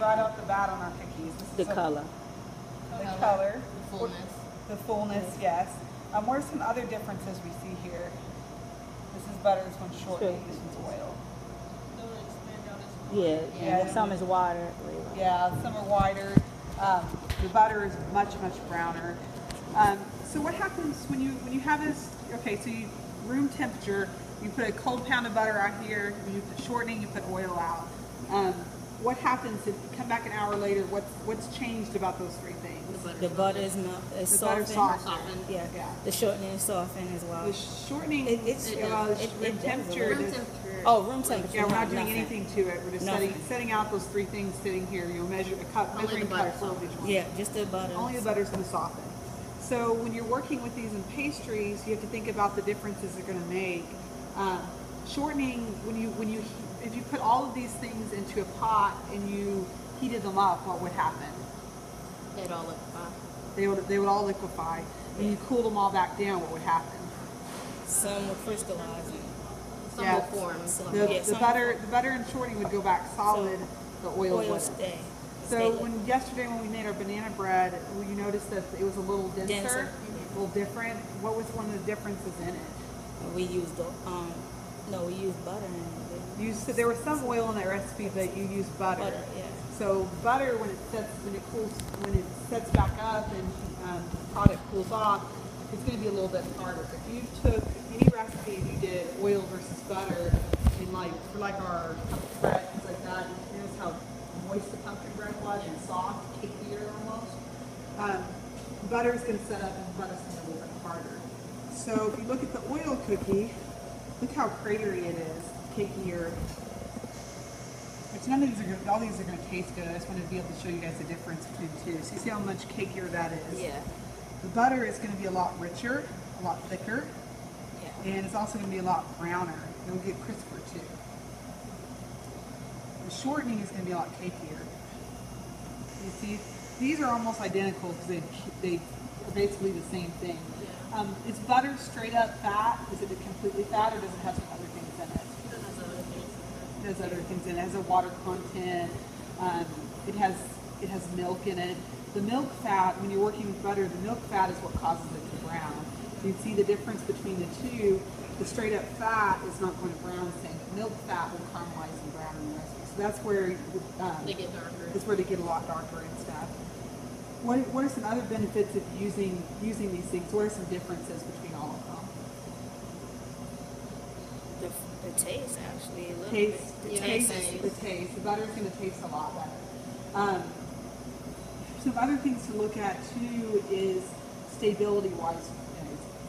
right off the bat on our cookies. The color. The color. The fullness. The fullness, yes. What are some other differences we see here? This is butter, this one's shortening, this one's oil. Yeah, some is wider. Yeah, some are wider. The butter is much browner. So what happens when you have this? Okay, so you room temperature. You put a cold pound of butter out here. When you put shortening, you put oil out. What happens if you come back an hour later? What's changed about those three things? The butter is softened. Yeah. The shortening is softened as well. The shortening, room temperature. Room temperature. Yeah, we're not doing anything to it. We're just setting out those three things sitting here. You'll measure the cup, measuring cup for each one. Yeah, just the butter. Only the butter's going to soften. So when you're working with these in pastries, you have to think about the differences they're going to make. Shortening, if you put all of these things into a pot and you heated them up, what would happen? They'd all liquefy. They would all liquefy. And you cool them all back down, what would happen? Some would crystallize. Some will form. The butter and shortening would go back solid. The oil would stay. So yesterday when we made our banana bread, you noticed that it was a little denser. A little different. What was one of the differences in it? We used we used butter in it. There was some oil in that recipe, but you used butter. Yeah. So butter, when it sets back up and the product cools off, it's going to be a little bit harder. If you took any recipe and you did oil versus butter, and for our pumpkin bread, things like that, you notice how moist the pumpkin bread was and soft, cakier almost. Butter is going to set up and butter's going to be a little bit harder. So if you look at the oil cookie, look how cratery it is, cakier. All these are going to taste good. I just wanted to be able to show you guys the difference between the two. So you see how much cakier that is? Yeah. The butter is going to be a lot richer, a lot thicker, and it's also going to be a lot browner. It'll get crisper too. The shortening is going to be a lot cakier. You see, these are almost identical because they are basically the same thing. Yeah. Is butter straight up fat? Is it completely fat, or does it have some other things in it? It has other things in it. It has a water content. It has milk in it. The milk fat, when you're working with butter, the milk fat is what causes it to brown. So you see the difference between the two. The straight up fat is not going to brown the same, but milk fat will caramelize and brown in the recipe. So that's where they get darker. That's where they get a lot darker and stuff. What are some other benefits of using these things? What are some differences between all of them? The taste, actually. The taste. The butter is going to taste a lot better. Some other things to look at too is stability-wise.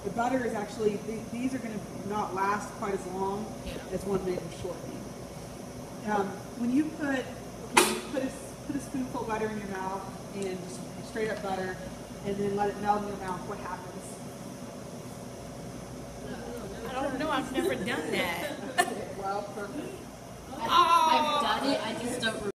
The butter is actually, these are going to not last quite as long as one made with shortening. When you put a spoonful of butter in your mouth and just straight up butter, and then let it melt in your mouth, what happens? I don't know. I've never done that. Well, perfect. I've done it. I just don't remember.